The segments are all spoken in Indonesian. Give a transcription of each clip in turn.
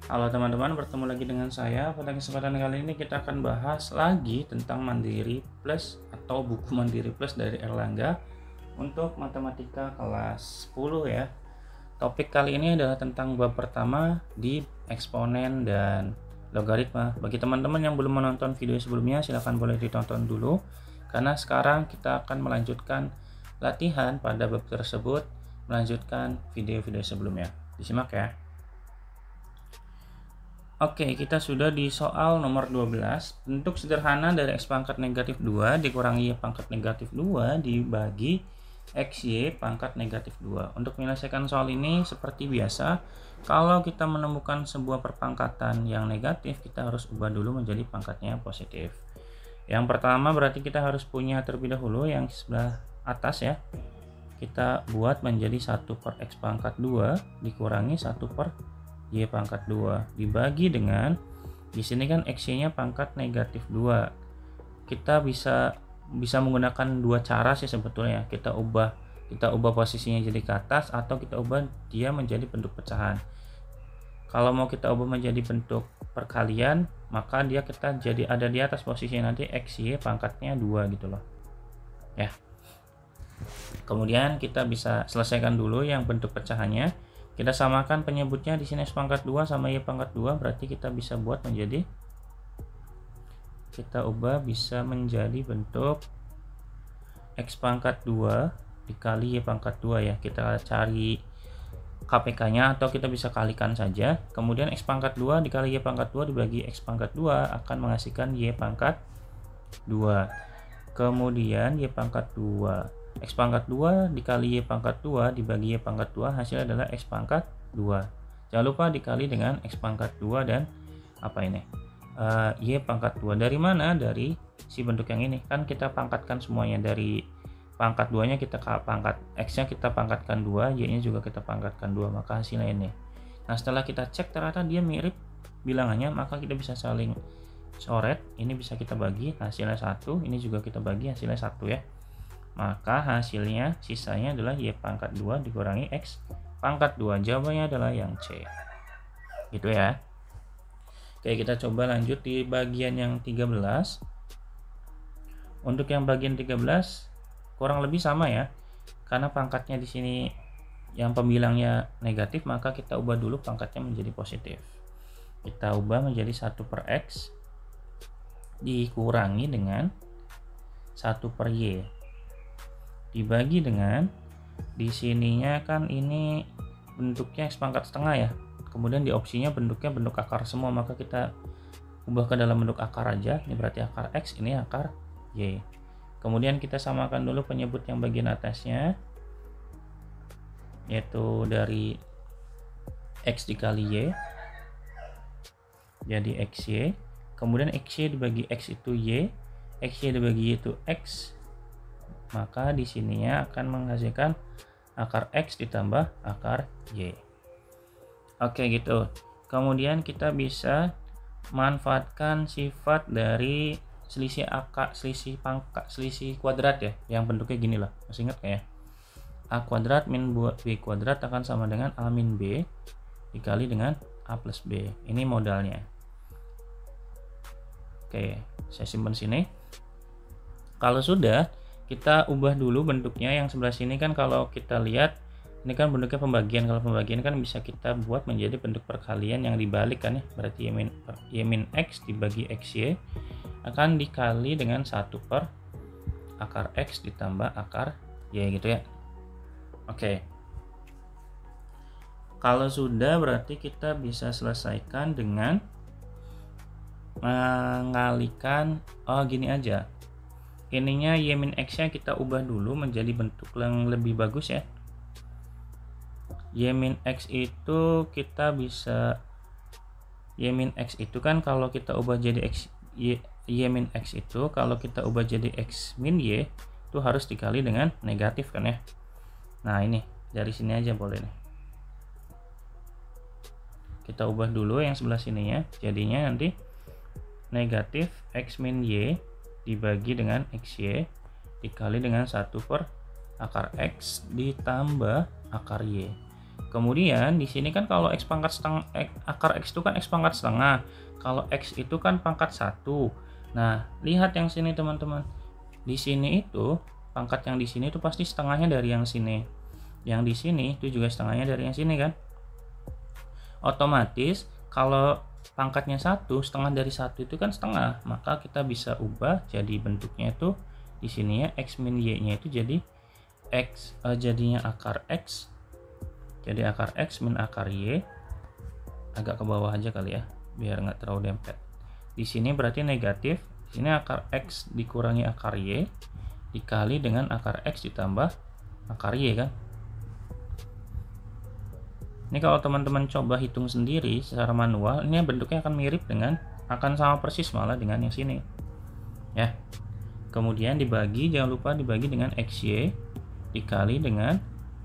Halo teman-teman, bertemu lagi dengan saya. Pada kesempatan kali ini kita akan bahas lagi tentang Mandiri Plus atau buku Mandiri Plus dari Erlangga untuk matematika kelas 10 ya. Topik kali ini adalah tentang bab pertama di eksponen dan logaritma. Bagi teman-teman yang belum menonton video sebelumnya, silahkan boleh ditonton dulu. Karena sekarang kita akan melanjutkan latihan pada bab tersebut, melanjutkan video-video sebelumnya. Disimak ya. Oke, kita sudah di soal nomor 12. Bentuk sederhana dari X pangkat negatif 2 dikurangi Y pangkat negatif 2 dibagi XY pangkat negatif 2. Untuk menyelesaikan soal ini seperti biasa, kalau kita menemukan sebuah perpangkatan yang negatif, kita harus ubah dulu menjadi pangkatnya positif. Yang pertama berarti kita harus punya terlebih dahulu yang sebelah atas ya. Kita buat menjadi 1/X pangkat 2 dikurangi 1/Y pangkat 2 dibagi dengan, di sini kan X-nya pangkat negatif 2. Kita bisa menggunakan dua cara sih sebetulnya. Kita ubah posisinya jadi ke atas, atau kita ubah dia menjadi bentuk pecahan. Kalau mau kita ubah menjadi bentuk perkalian, maka kita jadi ada di atas posisinya, nanti XY pangkatnya 2 gitu loh ya. Kemudian kita bisa selesaikan dulu yang bentuk pecahannya. Kita samakan penyebutnya di sini X pangkat 2 sama Y pangkat 2, berarti kita bisa buat menjadi, kita ubah bisa menjadi bentuk X pangkat 2 dikali Y pangkat 2 ya. Kita cari KPK-nya atau kita bisa kalikan saja. Kemudian X pangkat 2 dikali Y pangkat 2 dibagi X pangkat 2 akan menghasilkan Y pangkat 2. Kemudian Y pangkat 2. X pangkat 2 dikali Y pangkat 2 dibagi Y pangkat 2 hasilnya adalah X pangkat 2. Jangan lupa dikali dengan X pangkat 2 dan apa ini? Y pangkat 2. Dari mana? Dari si bentuk yang ini. Kan kita pangkatkan semuanya. Dari pangkat 2 nya kita pangkat, X nya kita pangkatkan 2, Y nya juga kita pangkatkan 2, maka hasilnya ini. Nah, setelah kita cek ternyata dia mirip bilangannya, maka kita bisa saling coret. Ini bisa kita bagi, hasilnya 1. Ini juga kita bagi, hasilnya 1 ya. Maka hasilnya sisanya adalah Y pangkat 2 dikurangi X pangkat 2. Jawabannya adalah yang C. Gitu ya. Oke, kita coba lanjut di bagian yang 13. Untuk yang bagian 13 kurang lebih sama ya. Karena pangkatnya di sini yang pembilangnya negatif, maka kita ubah dulu pangkatnya menjadi positif. Kita ubah menjadi 1/X dikurangi dengan 1/Y dibagi dengan, di sininya kan ini bentuknya X pangkat setengah ya. Kemudian di opsinya bentuknya bentuk akar semua, maka kita ubah ke dalam bentuk akar aja. Ini berarti akar X, ini akar Y. Kemudian kita samakan dulu penyebut yang bagian atasnya, yaitu dari X dikali Y jadi XY. Kemudian XY dibagi X itu Y, XY dibagi Y itu X, maka di sininya akan menghasilkan akar X ditambah akar Y. Oke gitu. Kemudian kita bisa manfaatkan sifat dari selisih kuadrat ya, yang bentuknya gini lah. Masih ingat kayak A kuadrat min B kuadrat akan sama dengan A min B dikali dengan A plus B. Ini modalnya. Oke, saya simpan sini. Kalau sudah, kita ubah dulu bentuknya. Yang sebelah sini kan kalau kita lihat ini kan bentuknya pembagian. Kalau pembagian kan bisa kita buat menjadi bentuk perkalian yang dibalik kan ya. Berarti Y min X dibagi XY akan dikali dengan 1 per akar X ditambah akar Y gitu ya. Oke. Kalau sudah berarti kita bisa selesaikan dengan mengalihkan, gini aja. Ininya Y min X nya kita ubah dulu menjadi bentuk yang lebih bagus ya. Y min X itu kita bisa, Y min X itu kan kalau kita ubah jadi X, Y min X itu kalau kita ubah jadi X min Y itu harus dikali dengan negatif kan ya. Nah ini dari sini aja boleh nih. Kita ubah dulu yang sebelah sininya, jadinya nanti negatif X min Y dibagi dengan XY dikali dengan 1 per akar X ditambah akar Y. Kemudian di sini kan kalau x pangkat setengah, akar x itu kan x pangkat setengah. Kalau x itu kan pangkat 1. Nah, lihat yang sini teman-teman. Di sini itu pangkat yang di sini itu pasti setengahnya dari yang sini. Yang di sini itu juga setengahnya dari yang sini kan. Otomatis kalau pangkatnya 1, setengah dari 1 itu kan setengah, maka kita bisa ubah jadi bentuknya itu di sini ya, x min y-nya itu jadi x jadinya akar x. Jadi akar x min akar y, agak ke bawah aja kali ya, biar nggak terlalu dempet. Di sini berarti negatif, di sini akar x dikurangi akar y, dikali dengan akar x ditambah akar y kan. Ini kalau teman-teman coba hitung sendiri secara manual, ini bentuknya akan mirip dengan, akan sama persis malah dengan yang sini. Ya. Kemudian dibagi, jangan lupa dibagi dengan xy, dikali dengan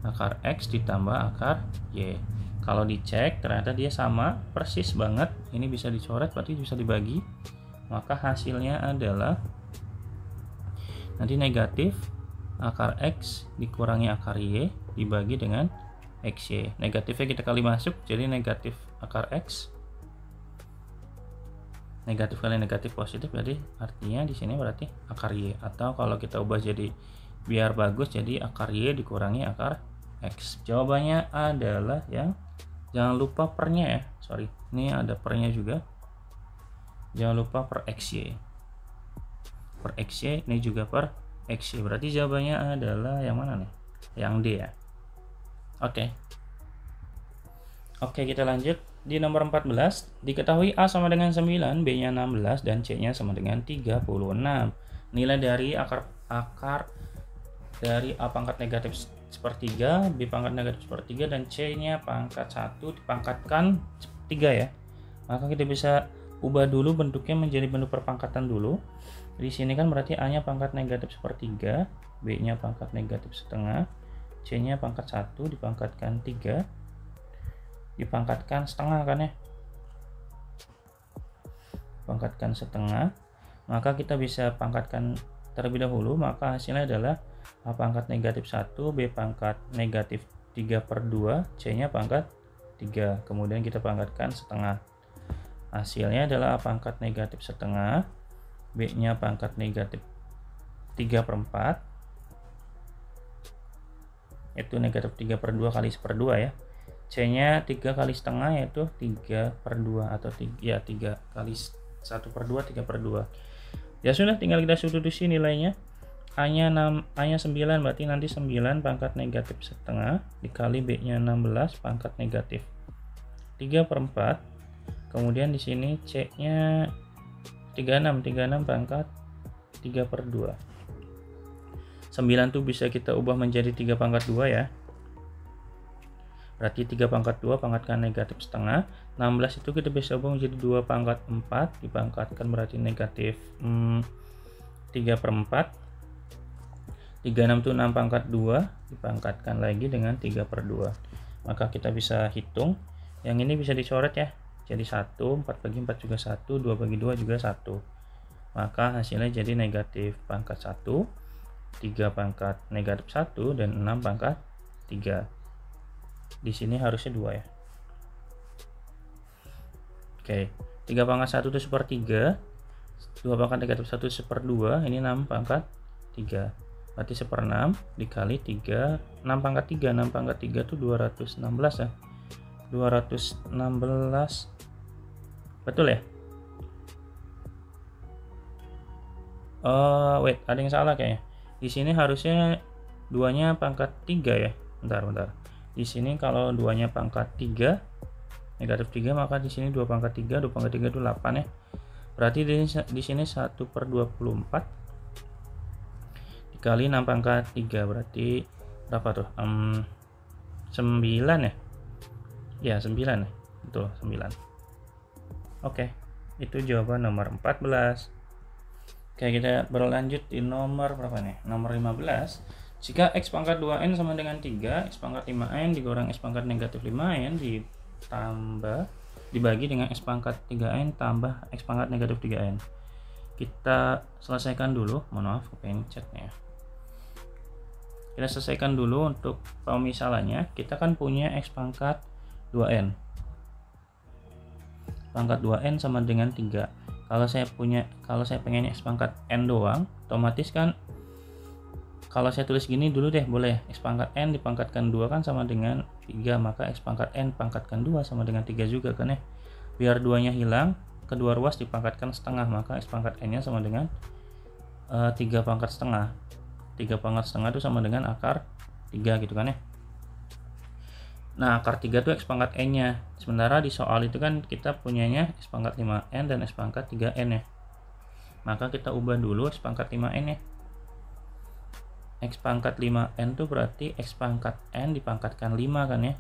akar x ditambah akar y. Kalau dicek ternyata dia sama persis banget. Ini bisa dicoret berarti bisa dibagi. Maka hasilnya adalah nanti negatif akar x dikurangi akar y dibagi dengan xy. Negatifnya kita kali masuk jadi negatif akar x. Negatif kali negatif positif, jadi artinya di sini berarti akar y, atau kalau kita ubah jadi biar bagus jadi akar y dikurangi akar x. Jawabannya adalah yang, jangan lupa pernya ya, sorry, ini ada pernya juga, jangan lupa per xy, per xy, ini juga per xy, berarti jawabannya adalah yang mana nih, yang D ya. Oke, kita lanjut di nomor 14. Diketahui A sama dengan 9, B nya 16, dan C nya sama dengan 36. Nilai dari akar dari A pangkat negatif sepertiga, B pangkat negatif sepertiga, dan C nya pangkat 1 dipangkatkan 3 ya. Maka kita bisa ubah dulu bentuknya menjadi bentuk perpangkatan dulu. Di sini kan berarti A nya pangkat negatif sepertiga, B nya pangkat negatif setengah, C nya pangkat 1 dipangkatkan 3, dipangkatkan setengah kan ya, pangkatkan setengah. Maka kita bisa pangkatkan terlebih dahulu, maka hasilnya adalah A pangkat negatif 1, B pangkat negatif 3/2, C nya pangkat 3. Kemudian kita pangkatkan setengah. Hasilnya adalah A pangkat negatif setengah, B nya pangkat negatif 3/4, itu negatif 3/2 kali 1/2 ya. C nya 3 kali setengah, yaitu 3/2, atau 3 kali 1/2, 3/2. Ya sudah, tinggal kita substitusi nilainya. A nya 9, berarti nanti 9 pangkat negatif setengah dikali B nya 16 pangkat negatif 3/4. Kemudian di sini C nya 36 pangkat 3/2. 9 tuh bisa kita ubah menjadi 3 pangkat 2 ya. Berarti 3 pangkat 2 pangkatkan negatif setengah. 16 itu kita bisa ubah menjadi 2 pangkat 4 dipangkatkan berarti negatif 3/4. 36 itu 6 pangkat 2 dipangkatkan lagi dengan 3/2. Maka kita bisa hitung. Yang ini bisa dicoret ya. Jadi 1, 4/4 juga 1, 2/2 juga 1. Maka hasilnya jadi negatif pangkat 1, 3 pangkat negatif 1, dan 6 pangkat 3. Di sini harusnya 2 ya. Oke, 3 pangkat 1 itu 1/3, 2 pangkat negatif 1 itu 1/2, ini 6 pangkat 3. Berarti 1/6 dikali 3, 6 pangkat 3, 6 pangkat 3 itu 216 ya. 216, betul ya? Wait, ada yang salah kayaknya. Di sini harusnya 2-nya pangkat 3 ya. Bentar. Di sini kalau 2-nya pangkat 3, negatif 3, maka di sini 2 pangkat 3, 2 pangkat 3 itu 8 ya. Berarti di sini 1/24 dikali 6 pangkat 3, berarti berapa tuh? 9 ya? Ya, 9 ya. Betul, 9. Oke, itu jawaban nomor 14. Oke, kita berlanjut di nomor berapa nih? Nomor 15. Jika x pangkat 2n sama dengan 3, x pangkat 5n dikurang x pangkat negatif 5n dibagi dengan x pangkat 3n tambah x pangkat negatif 3n. Kita selesaikan dulu, mohon maaf kepengen chatnya. Kita selesaikan dulu untuk pemisalannya. Kita kan punya X pangkat 2N. Pangkat 2N sama dengan 3. Kalau saya pengen X pangkat N doang, otomatis kan kalau saya tulis gini dulu deh, boleh. X pangkat N dipangkatkan 2 kan sama dengan 3, maka X pangkat N pangkatkan 2 sama dengan 3 juga kan ya. Biar 2-nya hilang, kedua ruas dipangkatkan setengah, maka X pangkat N-nya sama dengan 3 pangkat setengah. 3 pangkat setengah itu sama dengan akar 3 gitu kan ya. Nah, akar 3 itu X pangkat N-nya. Sementara di soal itu kan kita punyanya X pangkat 5N dan X pangkat 3N ya. Maka kita ubah dulu X pangkat 5N ya. X pangkat 5N itu berarti X pangkat N dipangkatkan 5 kan ya.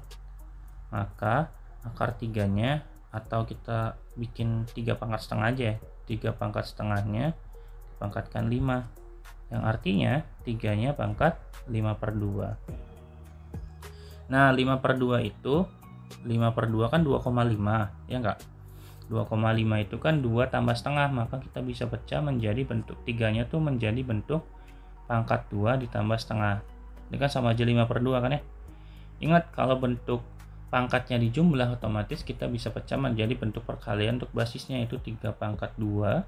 Maka akar 3-nya, atau kita bikin 3 pangkat setengah aja ya. 3 pangkat setengahnya dipangkatkan 5. Yang artinya 3-nya pangkat 5/2. Nah, 5/2 itu 5/2 kan 2,5 ya enggak? 2,5 itu kan 2 tambah setengah, maka kita bisa pecah menjadi bentuk 3-nya tuh menjadi bentuk pangkat 2 ditambah setengah. Ini kan sama aja 5/2 kan ya. Ingat, kalau bentuk pangkatnya dijumlah, otomatis kita bisa pecah menjadi bentuk perkalian untuk basisnya, itu 3 pangkat 2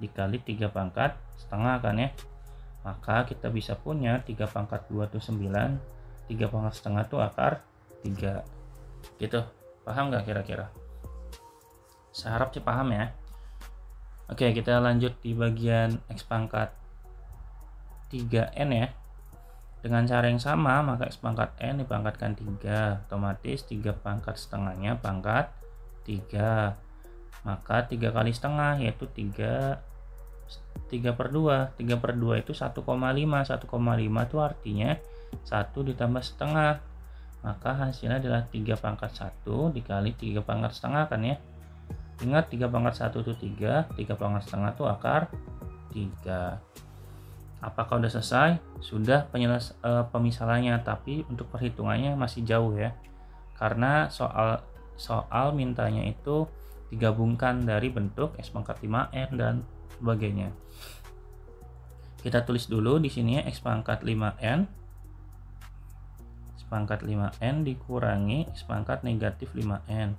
dikali 3 pangkat setengah kan ya. Maka kita bisa punya 3 pangkat 2 itu 9, 3 pangkat setengah itu akar 3 gitu. Paham nggak kira-kira? Saya harap sih paham ya. Oke, kita lanjut di bagian X pangkat 3N ya. Dengan cara yang sama, maka X pangkat N dipangkatkan 3, otomatis 3 pangkat setengahnya pangkat 3. Maka 3 kali setengah yaitu 3/2. 3/2 itu 1,5. 1,5 itu artinya 1 ditambah setengah. Maka hasilnya adalah 3 pangkat 1 dikali 3 pangkat setengah kan ya. Ingat, 3 pangkat 1 itu 3, 3 pangkat setengah itu akar 3. Apakah udah selesai? Sudah pemisalannya, tapi untuk perhitungannya masih jauh ya. Karena soal mintanya itu digabungkan dari bentuk X pangkat 5N dan sebagainya. Kita tulis dulu di sini ya, X pangkat 5N. X pangkat 5N dikurangi X pangkat negatif 5N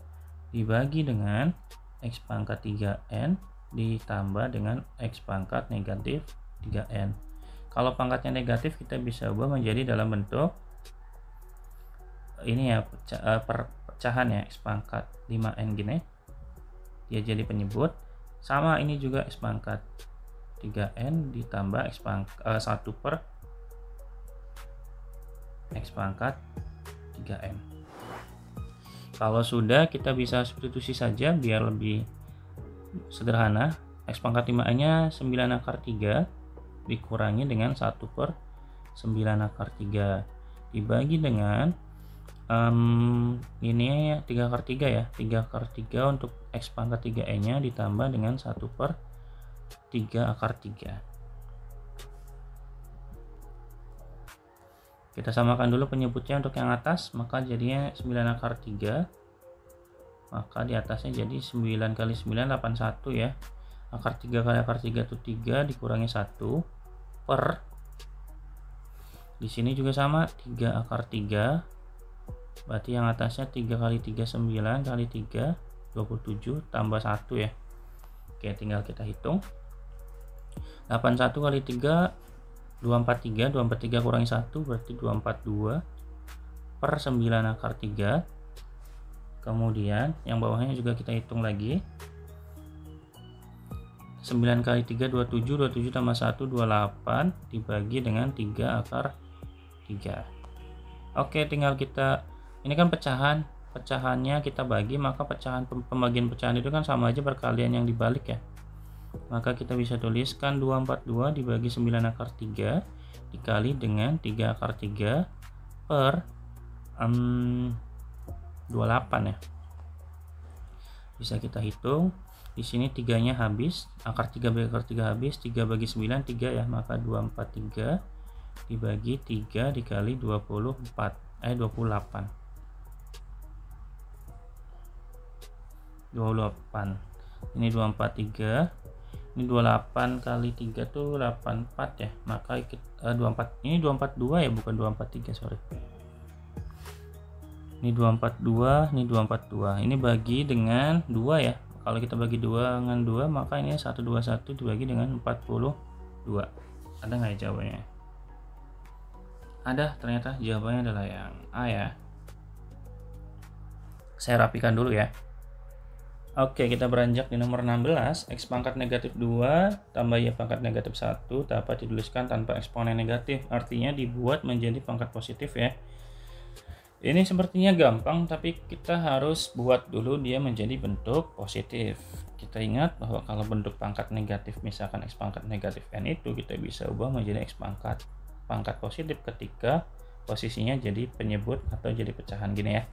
dibagi dengan X pangkat 3N ditambah dengan X pangkat negatif 3N. Kalau pangkatnya negatif, kita bisa ubah menjadi dalam bentuk ini ya, pecahan ya, X pangkat 5N gini. Dia jadi penyebut. Sama ini juga X pangkat 3N ditambah X pangkat 1 per X pangkat 3N. Kalau sudah, kita bisa substitusi saja biar lebih sederhana. X pangkat 5N nya 9 akar 3 dikurangi dengan 1 per 9 akar 3 dibagi dengan ini ya, 3 akar 3 ya. 3 akar 3 untuk X pangkat 3N nya ditambah dengan 1 per 3 akar 3. Kita samakan dulu penyebutnya untuk yang atas, maka jadinya 9 akar 3. Maka di atasnya jadi 9 kali 9 81 ya. Akar 3 kali akar 3 itu 3 dikurangi 1 per, di sini juga sama, 3 akar 3. Berarti yang atasnya 3 kali 3 9 kali 3 27 tambah 1 ya. Oke, tinggal kita hitung. 81 kali 3 243, 243 kurangi 1 berarti 242 per 9 akar 3. Kemudian yang bawahnya juga kita hitung lagi. 9 kali 3 27, 27 tambah 1 28 dibagi dengan 3 akar 3. Oke, tinggal kita, ini kan pecahannya kita bagi, maka pembagian pecahan itu kan sama aja perkalian yang dibalik ya. Maka kita bisa tuliskan 242 dibagi 9 akar 3 dikali dengan 3 akar 3 per 28 ya. Bisa kita hitung. Di sini 3-nya habis, akar 3 bagi akar 3 habis, 3 bagi 9 3 ya, maka 243 dibagi 3 dikali 28. Ini 243 Ini 28 kali 3 tuh 84 ya, maka 24, ini 242 ya, bukan 243, sorry. Ini 242, ini 242, ini bagi dengan 2 ya. Kalau kita bagi 2 dengan 2, maka ini 121 dibagi dengan 42. Ada nggak ya jawabannya? Ada, ternyata jawabannya adalah yang A ya. Saya rapikan dulu ya. Oke, kita beranjak di nomor 16. X pangkat negatif 2 tambah Y pangkat negatif 1 dapat dituliskan tanpa eksponen negatif. Artinya dibuat menjadi pangkat positif ya. Ini sepertinya gampang, tapi kita harus buat dulu dia menjadi bentuk positif. Kita ingat bahwa kalau bentuk pangkat negatif, misalkan X pangkat negatif N itu, kita bisa ubah menjadi X pangkat positif ketika posisinya jadi penyebut atau jadi pecahan gini ya.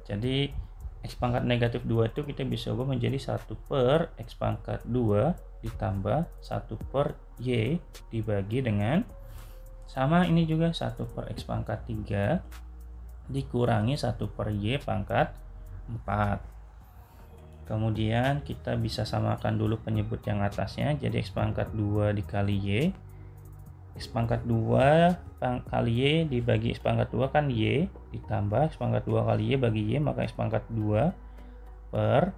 Jadi X pangkat negatif 2 itu kita bisa ubah menjadi 1 per X pangkat 2 ditambah 1 per Y dibagi dengan, sama ini juga 1 per X pangkat 3 dikurangi 1 per Y pangkat 4. Kemudian kita bisa samakan dulu penyebut yang atasnya, jadi X pangkat 2 dikali Y. X pangkat 2 kali Y dibagi X pangkat 2 kan Y, ditambah X pangkat 2 kali Y bagi Y, maka X pangkat 2 per,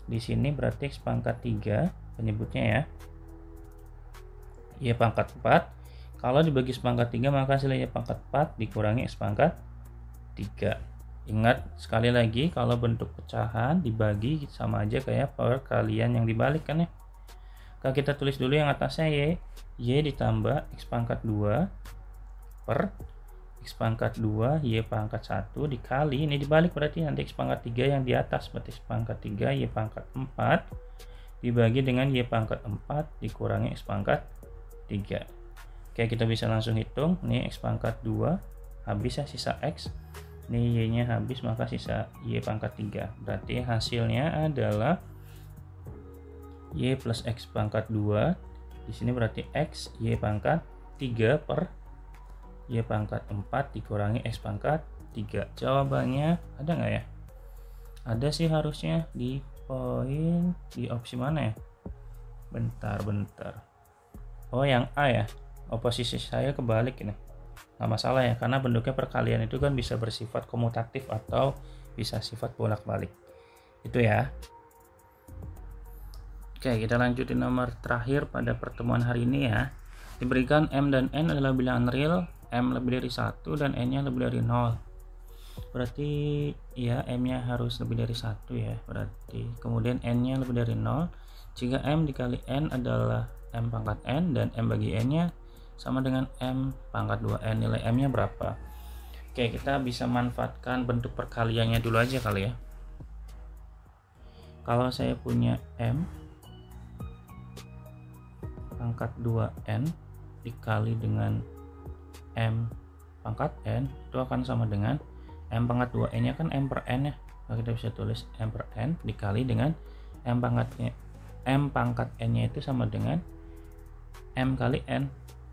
di sini berarti X pangkat 3 penyebutnya ya, Y pangkat 4. Kalau dibagi X pangkat 3 maka hasilnya Y pangkat 4 dikurangi X pangkat 3. Ingat sekali lagi, kalau bentuk pecahan dibagi sama aja kayak perkalian yang dibalik kan ya. Kalau kita tulis dulu yang atasnya Y ditambah X pangkat 2 per X pangkat 2 Y pangkat 1 dikali, ini dibalik berarti nanti X pangkat 3 yang di atas, berarti X pangkat 3 Y pangkat 4 dibagi dengan Y pangkat 4 dikurangi X pangkat 3. Oke, kita bisa langsung hitung. Ini X pangkat 2 habis ya, sisa X. Ini Y nya habis, maka sisa Y pangkat 3. Berarti hasilnya adalah Y plus X pangkat 2. Di sini berarti X Y pangkat 3 per Y pangkat 4 dikurangi X pangkat 3. Jawabannya ada nggak ya? Ada sih harusnya di poin, di opsi mana ya? Bentar. Oh, yang A ya. Posisi saya kebalik ini. Nggak masalah ya, karena bentuknya perkalian itu kan bisa bersifat komutatif atau bisa sifat bolak-balik. Itu ya. Oke, kita lanjutin nomor terakhir pada pertemuan hari ini ya. Diberikan M dan N adalah bilangan real, M lebih dari 1 dan N-nya lebih dari 0. Berarti ya M-nya harus lebih dari 1 ya. Berarti kemudian N-nya lebih dari 0. Jika M dikali N adalah M pangkat N dan M bagi N-nya sama dengan M pangkat 2N. Nilai M-nya berapa? Oke, kita bisa manfaatkan bentuk perkaliannya dulu aja kali ya. Kalau saya punya M pangkat 2N dikali dengan M pangkat N, itu akan sama dengan M pangkat 2N nya kan M per N ya, maka kita bisa tulis M per N dikali dengan M pangkat N nya itu sama dengan M kali N,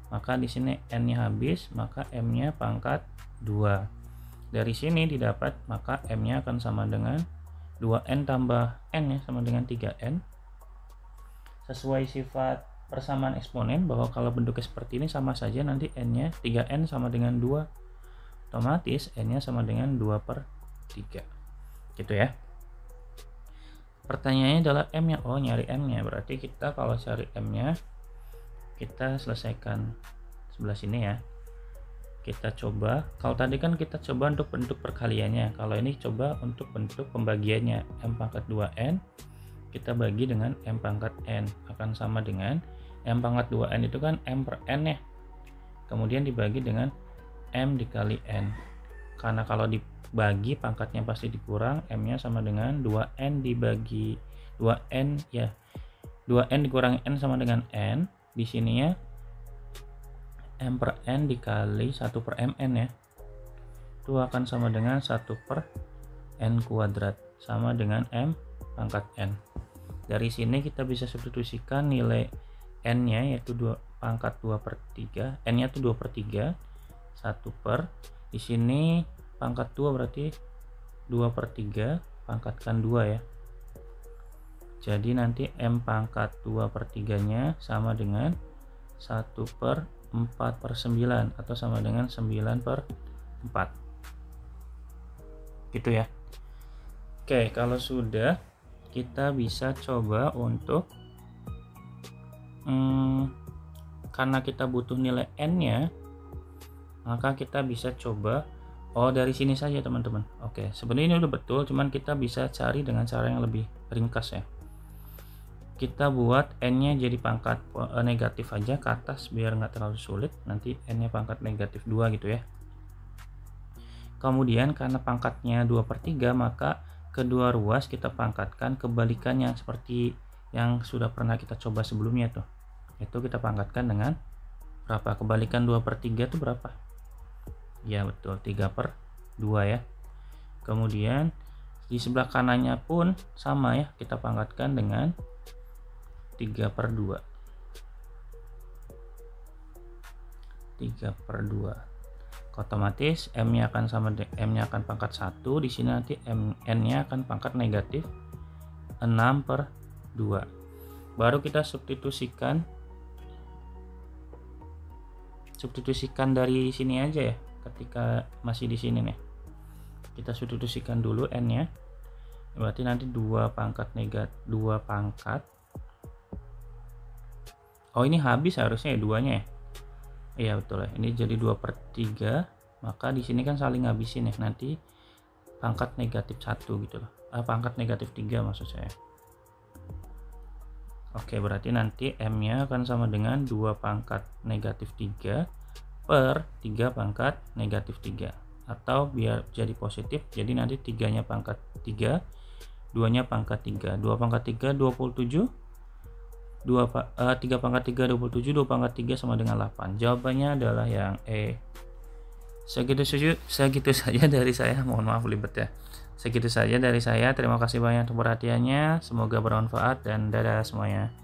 maka di sini N nya habis, maka M nya pangkat 2. Dari sini didapat, maka M nya akan sama dengan 2N tambah N ya, sama dengan 3N. Sesuai sifat persamaan eksponen, bahwa kalau bentuknya seperti ini sama saja nanti N-nya 3N sama dengan 2, otomatis N-nya sama dengan 2 per 3 gitu ya. Pertanyaannya adalah M-nya, nyari M-nya, berarti kita kalau cari M-nya kita selesaikan sebelah sini ya. Kita coba, kalau tadi kan kita coba untuk bentuk perkaliannya, kalau ini coba untuk bentuk pembagiannya. M pangkat 2N kita bagi dengan M pangkat N akan sama dengan M pangkat 2N itu kan M per N ya, kemudian dibagi dengan M dikali N, karena kalau dibagi pangkatnya pasti dikurang, M nya sama dengan 2N dibagi 2N ya, 2N dikurangi N sama dengan N, di sininya M per N dikali 1 per MN ya, itu akan sama dengan 1 per N kuadrat, sama dengan M pangkat N. Dari sini kita bisa substitusikan nilai N-nya yaitu pangkat 2 per 3, N-nya itu 2 per 3, 1 per, di sini pangkat 2 berarti 2 per 3, pangkatkan 2 ya. Jadi nanti M pangkat 2/3 nya sama dengan 1/4/9 atau sama dengan 9/4 gitu ya. Oke, kalau sudah, kita bisa coba untuk karena kita butuh nilai N nya, maka kita bisa coba dari sini saja teman-teman. Oke, sebenarnya ini udah betul, cuman kita bisa cari dengan cara yang lebih ringkas ya. Kita buat N nya jadi pangkat negatif aja ke atas biar nggak terlalu sulit. Nanti N nya pangkat negatif 2 gitu ya. Kemudian karena pangkatnya 2/3, maka kedua ruas kita pangkatkan kebalikannya seperti yang sudah pernah kita coba sebelumnya tuh. Itu kita pangkatkan dengan berapa? Kebalikan 2/3 itu berapa? Ya betul, 3/2 ya. Kemudian di sebelah kanannya pun sama ya, kita pangkatkan dengan 3/2. 3/2. Otomatis M-nya akan sama, M-nya akan pangkat 1, di sini nanti N-nya akan pangkat negatif 6/2. Baru kita substitusikan dari sini aja ya, ketika masih di sini nih. Kita substitusikan dulu N-nya. Berarti nanti 2 pangkat negatif 2 pangkat. Oh, ini habis harusnya ya 2-nya ya. Iya betul ya. Ini jadi 2/3, maka di sini kan saling ngabisin ya. Nanti pangkat negatif 1 gitu loh. Pangkat negatif 3 maksud saya. Oke, berarti nanti M-nya akan sama dengan 2 pangkat negatif 3 per 3 pangkat negatif 3. Atau biar jadi positif, jadi nanti 3-nya pangkat 3, 2-nya pangkat 3. 2 pangkat 3, 27. 3 pangkat 3, 27. 2 pangkat 3 sama dengan 8. Jawabannya adalah yang E. Segitu saja dari saya. Mohon maaf libet ya. Segitu saja dari saya. Terima kasih banyak untuk perhatiannya. Semoga bermanfaat dan dadah semuanya.